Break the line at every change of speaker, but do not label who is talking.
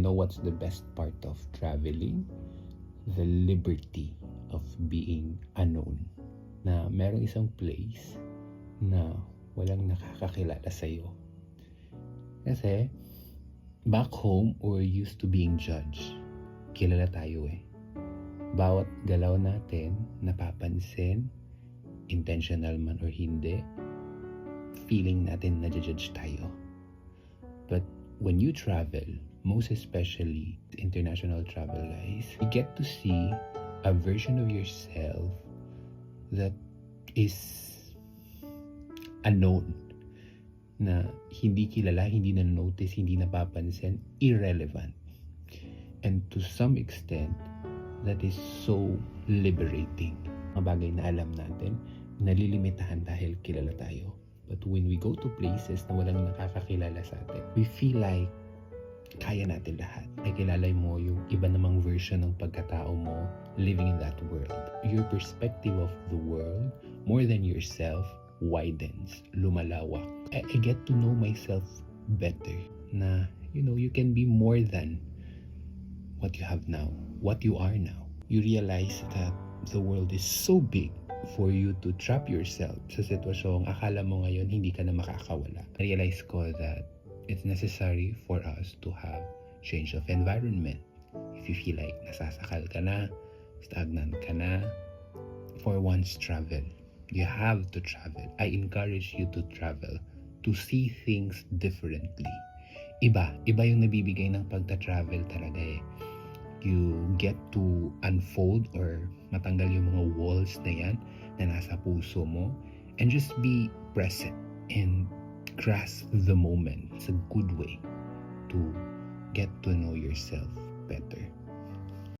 know what's the best part of traveling? The liberty of being unknown. Na merong isang place na walang nakakakilala sa'yo. Kasi, back home, we're used to being judged. Kilala tayo eh. Bawat galaw natin, napapansin, intentional man or hindi, feeling natin na-judge tayo. But when you travel, most especially international travel guys, you get to see a version of yourself that is unknown, na hindi kilala, hindi na-notice, hindi napapansin, irrelevant. And to some extent, that is so liberating. Mga bagay na alam natin, nalilimitahan dahil kilala tayo. But when we go to places na walang nakakakilala sa atin, we feel like kaya natin lahat. Nakilala mo yung iba namang version ng pagkatao mo living in that world. Your perspective of the world, more than yourself, widens, lumalawak. I get to know myself better. Na, you can be more than what you have now, what you are now. You realize that the world is so big for you to trap yourself sa sitwasyong akala mo ngayon hindi ka na makakawala. Realize ko that it's necessary for us to have change of environment. If you feel like nasasakal ka na, stagnant ka na, for once travel. You have to travel. I encourage you to travel, to see things differently. Iba yung nabibigay ng pagta-travel talaga eh. You get to unfold or matanggal yung mga walls na yan na nasa puso mo and just be present and grasp the moment. It's a good way to get to know yourself better.